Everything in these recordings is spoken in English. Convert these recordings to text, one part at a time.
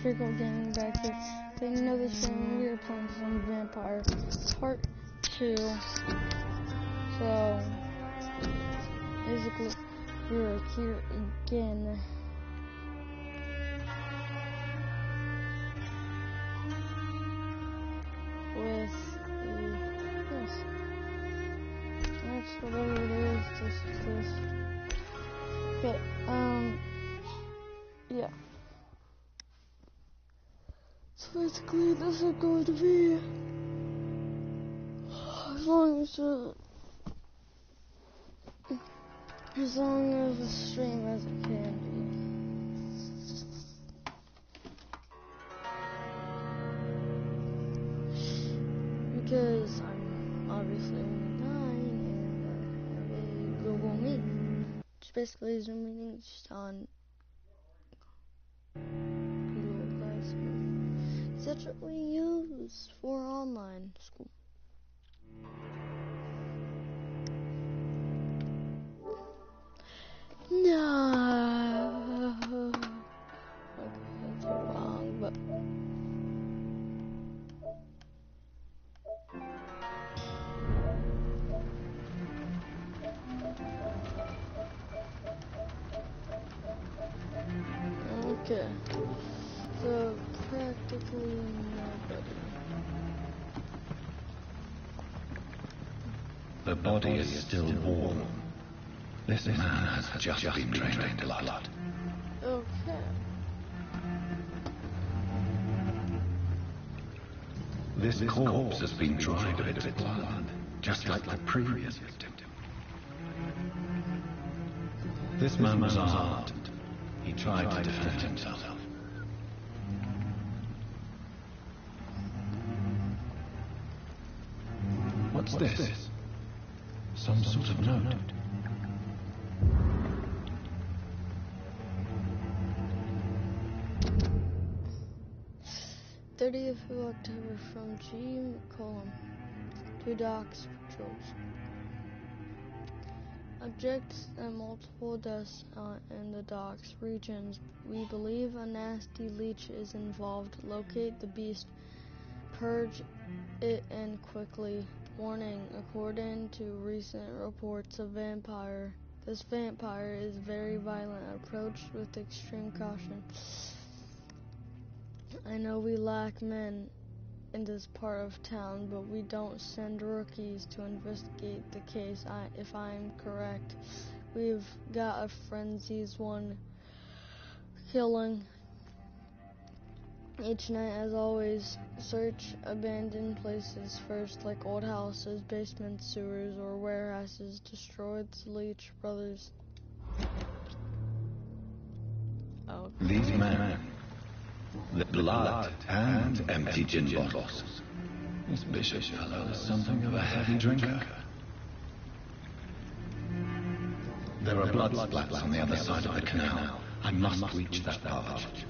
Trickle Gaming back here. Taking another stream, we are playing some Vampyr Part 2. So, basically, we're here again. With this. That's whatever it is, this. Okay, yeah. So basically, this is going to be as long as a stream as it can be. Because I'm obviously online and I have a Google Meet, which basically is a meeting just on Google Classroom. That's what we use for online school. No. Okay, that's wrong, but. Okay, so practically nobody. The body is still warm. This man has just been drained of blood. Okay. This corpse has been dried of its blood, just like the previous victim. This man was armed. He tried to defend himself. What's this? Some sort of note. '30th of October from G. McCollum to docks patrols. Objects and multiple deaths in the docks regions. We believe a nasty leech is involved. Locate the beast. Purge it and quickly. Warning, according to recent reports of vampire, this vampire is very violent. Approach with extreme caution. I know we lack men in this part of town, but we don't send rookies to investigate the case. If I'm correct, we've got a frenzied one killing each night. As always, search abandoned places first, like old houses, basements, sewers, or warehouses. Destroy the Leech brothers. Okay. These men, the blood and empty gin bottles. This bishop fellow is something of a heavy drinker. There are blood splats on the other side of the canal. I must reach that barge.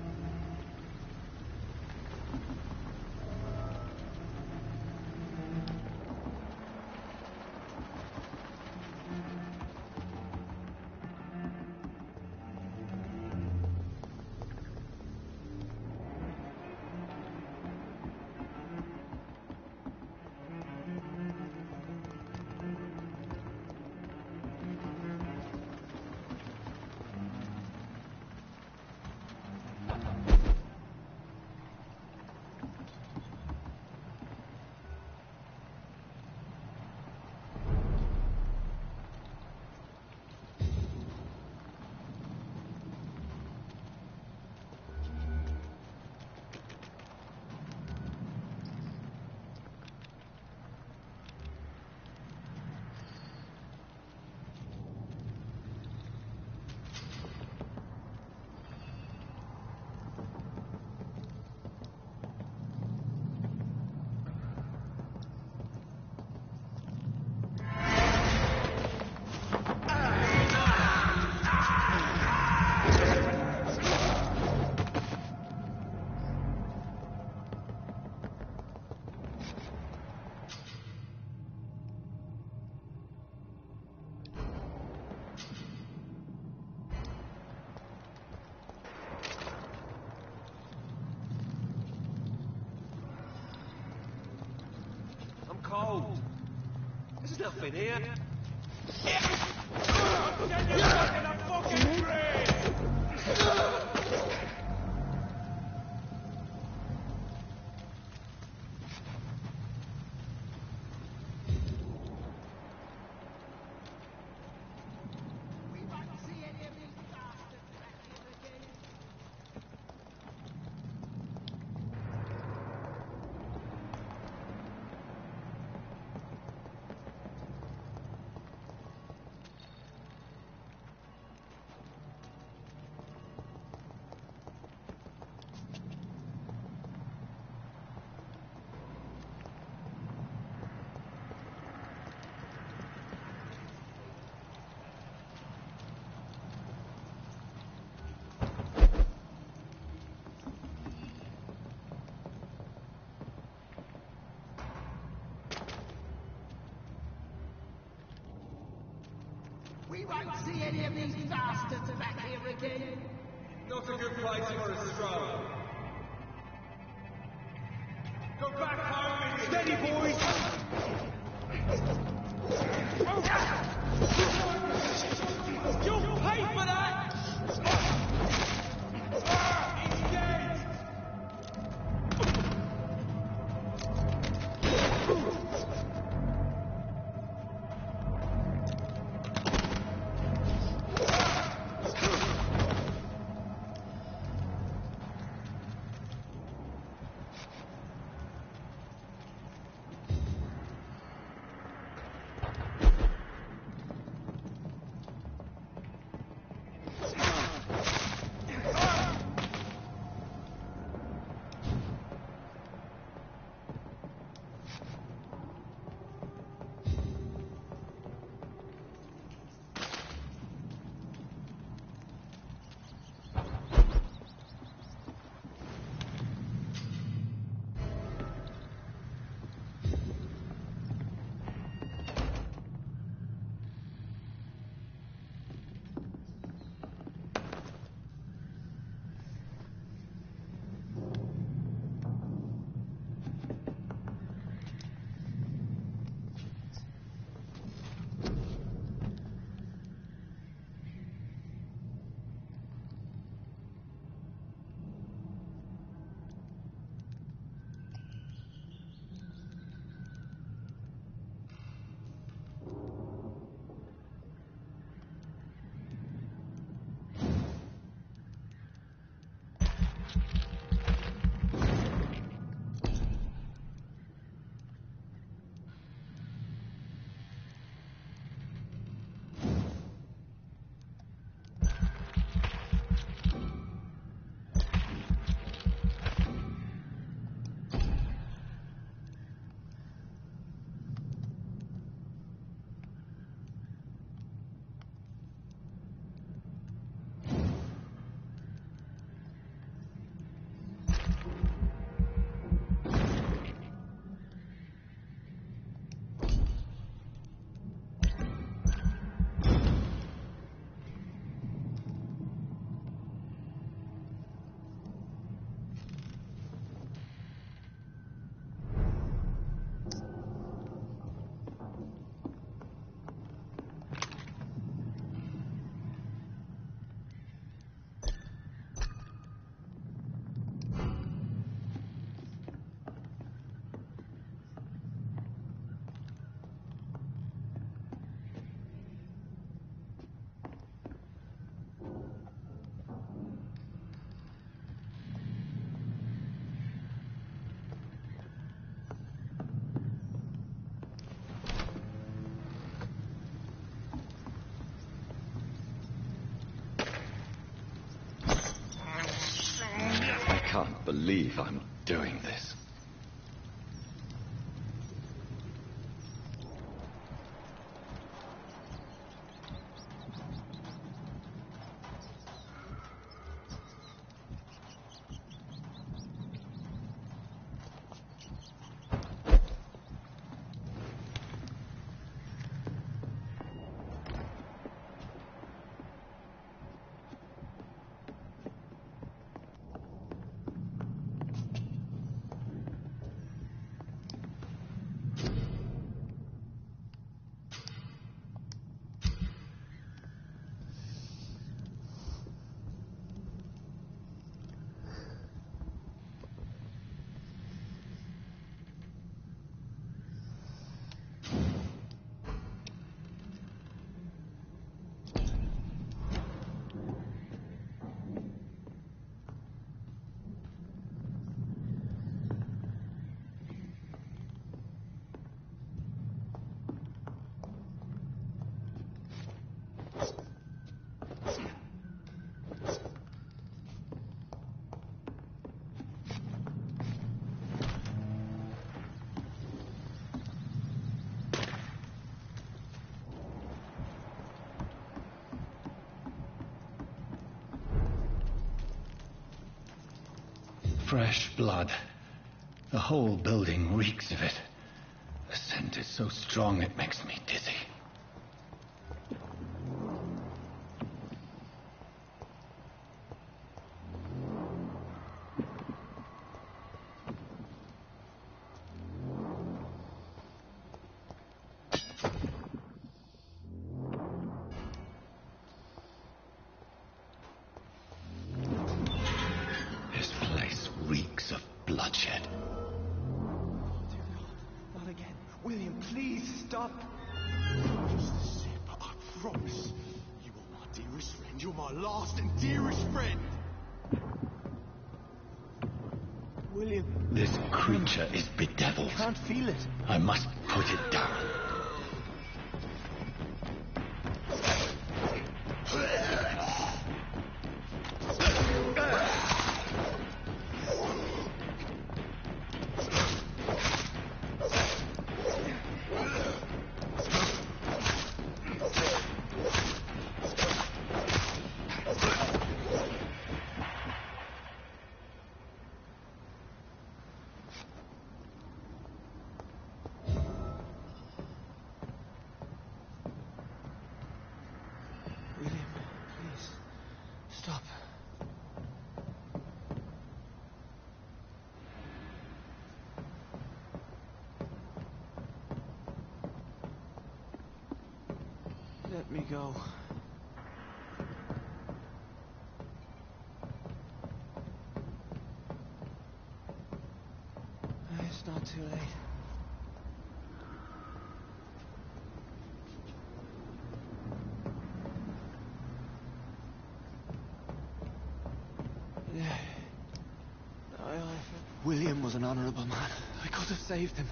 cold. There's nothing here. Get your fucking brain! We won't see any of these bastards back here again. Not a good place for a stroll. Go back home and steady, boys! You'll pay for that! He's dead! I can't believe I'm doing this. fresh blood. The whole building reeks of it. The scent is so strong it makes me dizzy. This place reeks of bloodshed. Not again. William, please stop. Just the same, but I promise you are my dearest friend. You're my last and dearest friend. William. This creature is bedeviled. I can't feel it. I must put it down. William, please. Stop. Let me go. It's not too late. Yeah. William was an honorable man. I could have saved him.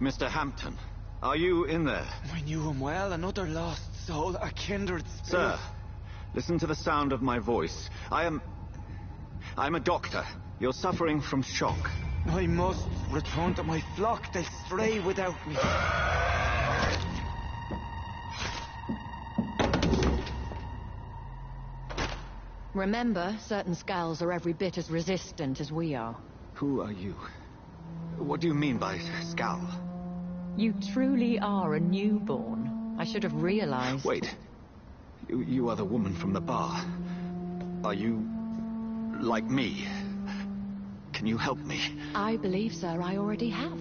Mr. Hampton, are you in there? I knew him well, another lost soul, a kindred spirit. Sir, listen to the sound of my voice. I'm a doctor. You're suffering from shock. I must return to my flock. They'll stray without me. Remember, certain skulls are every bit as resistant as we are. Who are you? What do you mean by scowl? You truly are a newborn. I should have realized. Wait. You are the woman from the bar. Are you like me? Can you help me? I believe, sir, I already have.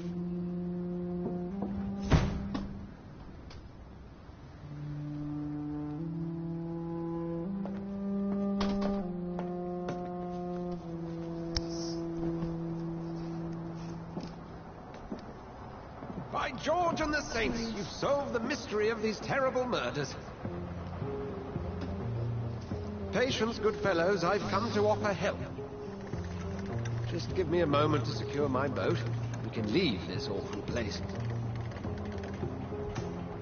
By George and the Saints, you've solved the mystery of these terrible murders. Patience, good fellows, I've come to offer help. Just give me a moment to secure my boat. We can leave this awful place.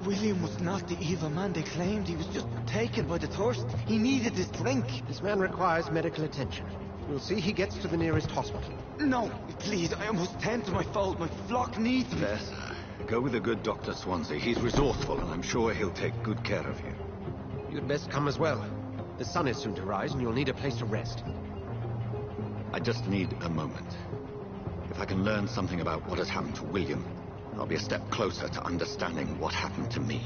William was not the evil man they claimed. He was just taken by the thirst. He needed his drink. This man requires medical attention. We'll see he gets to the nearest hospital. No, please, I must tend to my fold. My flock needs me. There, sir. Go with the good Dr. Swansea. He's resourceful, and I'm sure he'll take good care of you. You'd best come as well. The sun is soon to rise, and you'll need a place to rest. I just need a moment. If I can learn something about what has happened to William, I'll be a step closer to understanding what happened to me.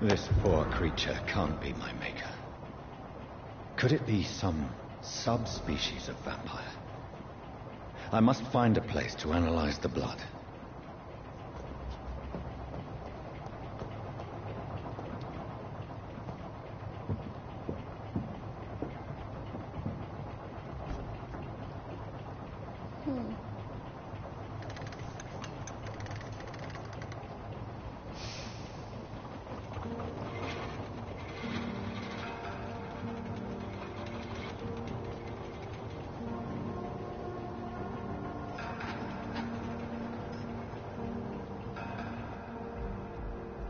This poor creature can't be my maker. Could it be some subspecies of vampire? I must find a place to analyze the blood.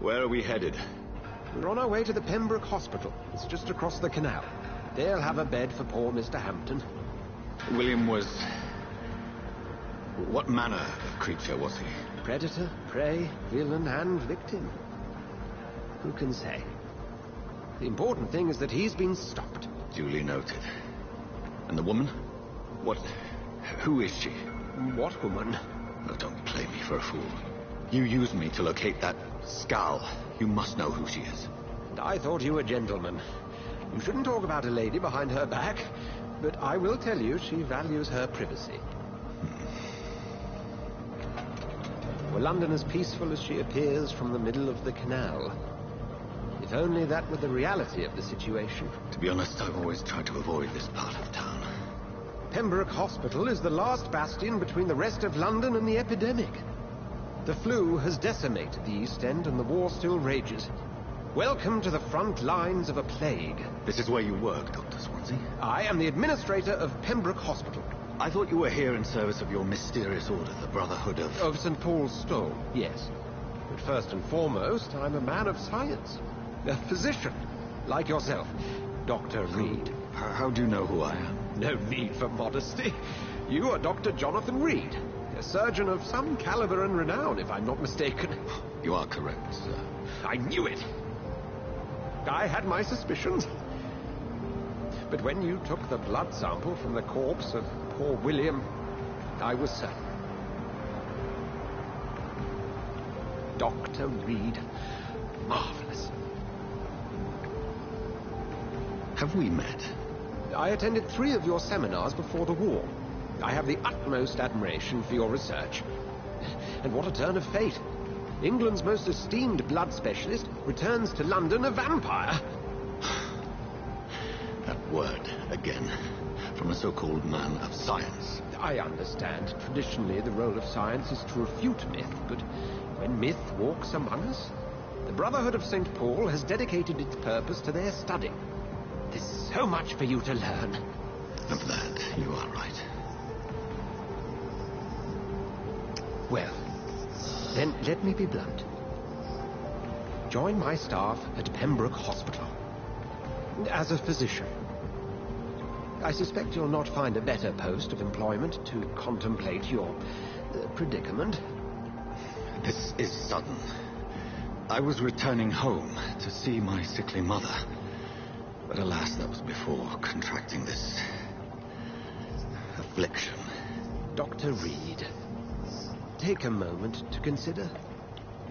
Where are we headed? We're on our way to the Pembroke Hospital. It's just across the canal. They'll have a bed for poor Mr. Hampton. William was... What manner of creature was he? Predator, prey, villain, and victim. Who can say? The important thing is that he's been stopped. Duly noted. And the woman? What... who is she? What woman? Oh, don't play me for a fool. You used me to locate that skull. You must know who she is. And I thought you a gentleman. You shouldn't talk about a lady behind her back, but I will tell you she values her privacy. Were London as peaceful as she appears from the middle of the canal? If only that were the reality of the situation. To be honest, I've always tried to avoid this part of town. Pembroke Hospital is the last bastion between the rest of London and the epidemic. The flu has decimated the East End and the war still rages. Welcome to the front lines of a plague. This is where you work, Dr. Swansea? I am the administrator of Pembroke Hospital. I thought you were here in service of your mysterious order, the Brotherhood of... Of St. Paul's Stole, yes. But first and foremost, I'm a man of science. A physician, like yourself, Dr. Reed. How do you know who I am? No need for modesty. You are Dr. Jonathan Reed, a surgeon of some caliber and renown, if I'm not mistaken. You are correct, sir. I knew it. I had my suspicions. But when you took the blood sample from the corpse of poor William, I was certain. Dr. Reed. Marvelous. Have we met? I attended 3 of your seminars before the war. I have the utmost admiration for your research. And what a turn of fate. England's most esteemed blood specialist returns to London a vampire. That word, again, from a so-called man of science. I understand. Traditionally, the role of science is to refute myth, but when myth walks among us, the Brotherhood of St. Paul has dedicated its purpose to their study. There's so much for you to learn. Of that, you are right. Well, then let me be blunt. Join my staff at Pembroke Hospital. As a physician. I suspect you'll not find a better post of employment to contemplate your predicament. This is sudden. I was returning home to see my sickly mother. But alas, that was before contracting this... affliction. Dr. Reed, take a moment to consider.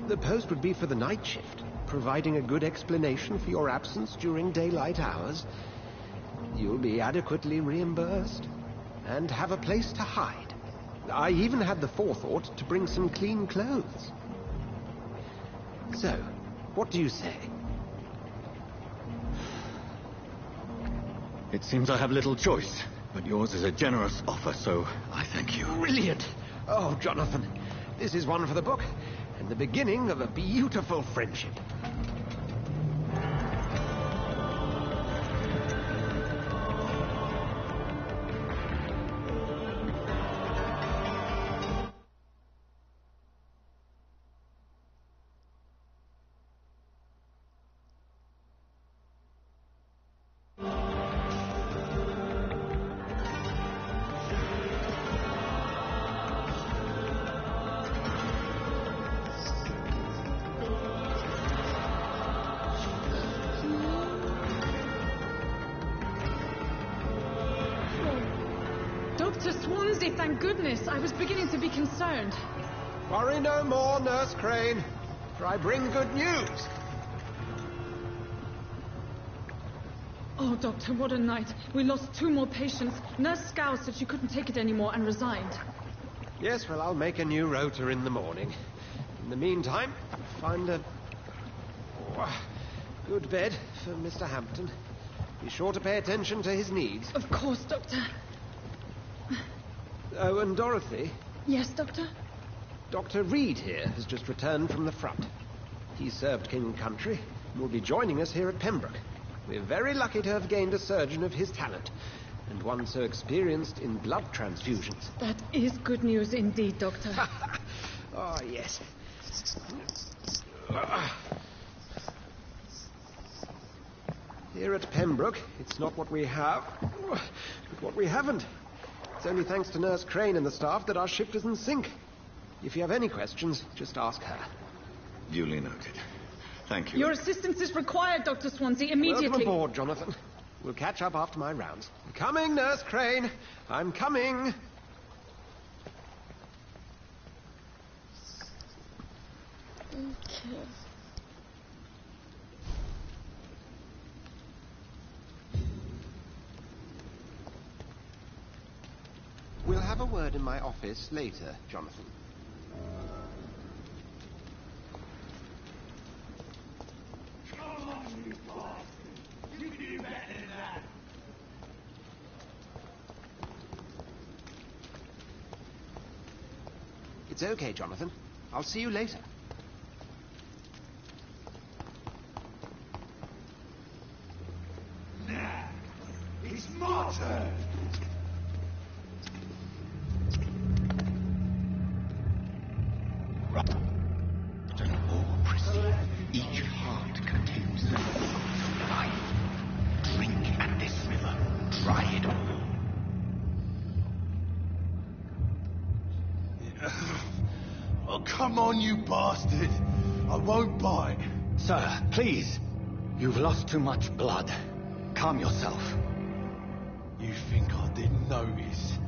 The post would be for the night shift, providing a good explanation for your absence during daylight hours. You'll be adequately reimbursed, and have a place to hide. I even had the forethought to bring some clean clothes. So, what do you say? It seems I have little choice, but yours is a generous offer, so I thank you. Brilliant! Oh, Jonathan, this is one for the book, and the beginning of a beautiful friendship. Dr. Swansea, thank goodness. I was beginning to be concerned. Worry no more, Nurse Crane, for I bring good news. Oh, Doctor, what a night. We lost 2 more patients. Nurse Scow said she couldn't take it anymore and resigned. Yes, well, I'll make a new rota in the morning. In the meantime, find a good bed for Mr. Hampton. Be sure to pay attention to his needs. Of course, Doctor. Oh, and Dorothy? Yes, Doctor? Dr. Reed here has just returned from the front. He served King and Country and will be joining us here at Pembroke. We're very lucky to have gained a surgeon of his talent, and one so experienced in blood transfusions. That is good news indeed, Doctor. Oh, yes. Here at Pembroke, it's not what we have, but what we haven't. It's only thanks to Nurse Crane and the staff that our ship isn't sink. If you have any questions, just ask her. Duly noted. Thank you. Your assistance is required, Dr. Swansea, immediately. Welcome aboard, Jonathan. We'll catch up after my rounds. I'm coming, Nurse Crane. I'm coming. Okay. We'll have a word in my office later, Jonathan. Come on, you bastard! You can do better than that! It's okay, Jonathan. I'll see you later. Now, it's my turn! An all each heart contains the life. Drink at this river, try it all. Oh, come on, you bastard! I won't bite. Sir, please. You've lost too much blood. Calm yourself. You think I didn't notice?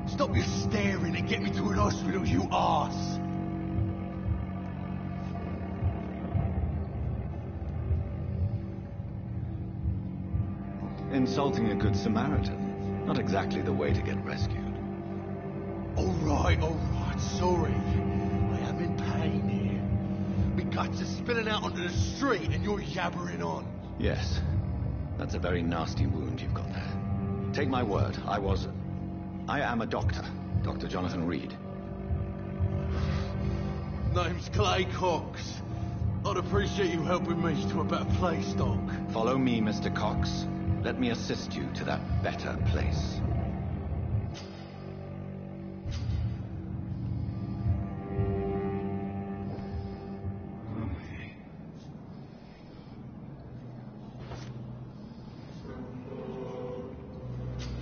Stop your staring and get me to an hospital, you arse! Insulting a good Samaritan. Not exactly the way to get rescued. Alright, sorry. I am in pain here. My guts are spilling out onto the street and you're yabbering on. Yes. That's a very nasty wound you've got there. Take my word, I am a doctor. Dr. Jonathan Reed. Name's Clay Cox. I'd appreciate you helping me to a better place, Doc. Follow me, Mr. Cox. Let me assist you to that better place.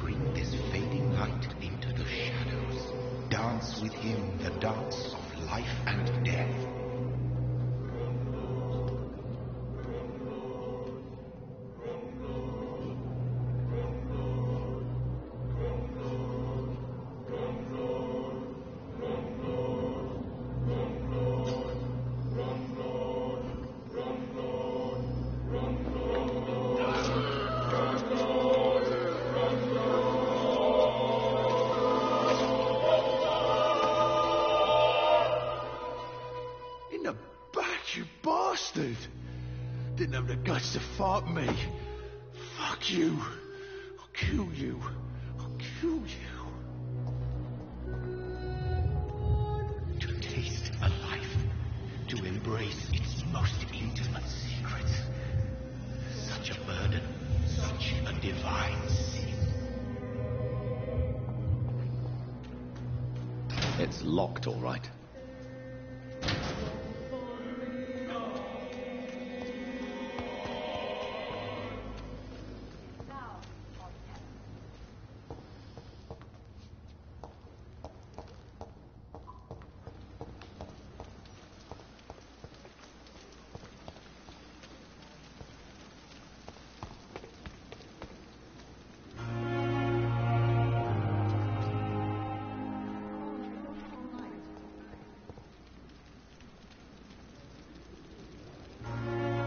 Bring this fading light into the shadows. Dance with him the dance of life and death. In the back, you bastard! Didn't have the guts to fuck me. Fuck you. I'll kill you. I'll kill you. To taste a life, to embrace its most intimate secrets. Such a burden, such a divine sin. It's locked, all right.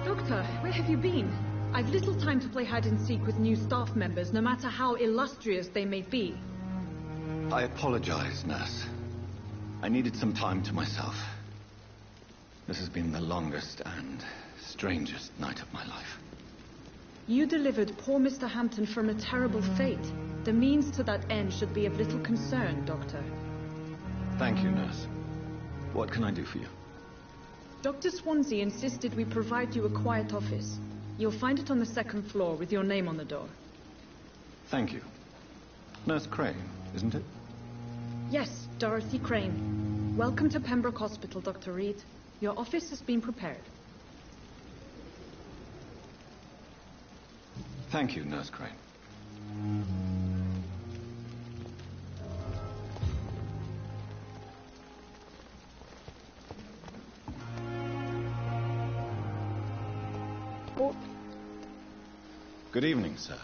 Doctor, where have you been? I've little time to play hide and seek with new staff members, no matter how illustrious they may be. I apologize, nurse. I needed some time to myself. This has been the longest and strangest night of my life. You delivered poor Mr. Hampton from a terrible fate. The means to that end should be of little concern, Doctor. Thank you, nurse. What can I do for you? Dr. Swansea insisted we provide you a quiet office. You'll find it on the second floor with your name on the door. Thank you. Nurse Crane, isn't it? Yes, Dorothy Crane. Welcome to Pembroke Hospital, Dr. Reed. Your office has been prepared. Thank you, Nurse Crane. Oh, Good evening, sir.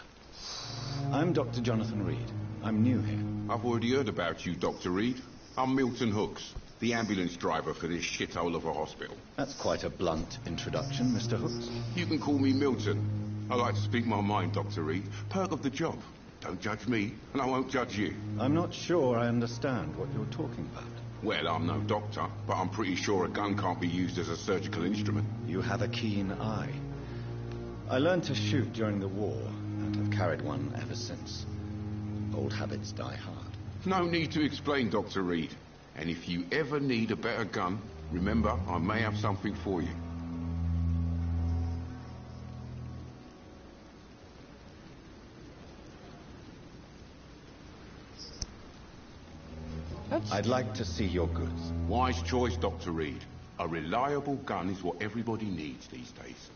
I'm Dr. Jonathan Reed. I'm new here. I've already heard about you, Dr. Reed. I'm Milton Hooks, the ambulance driver for this shithole of a hospital. That's quite a blunt introduction, Mr. Hooks. You can call me Milton. I like to speak my mind, Dr. Reed. Perk of the job. Don't judge me, and I won't judge you. I'm not sure I understand what you're talking about. Well, I'm no doctor, but I'm pretty sure a gun can't be used as a surgical instrument. You have a keen eye. I learned to shoot during the war, and have carried one ever since. Old habits die hard. No need to explain, Dr. Reed. And if you ever need a better gun, remember, I may have something for you. I'd like to see your goods. Wise choice, Dr. Reed. A reliable gun is what everybody needs these days.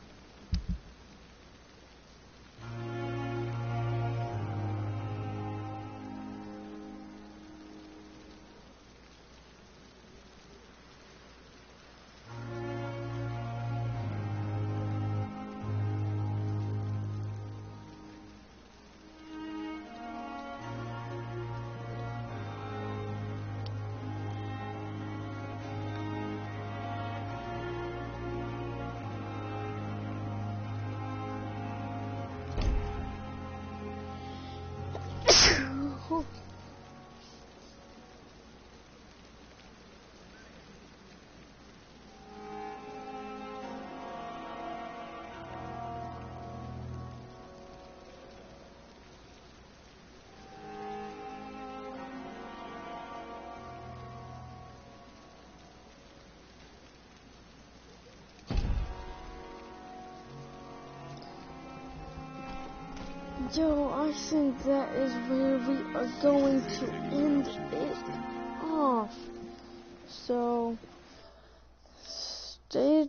Yo, I think that is where we are going to end it off. So, stay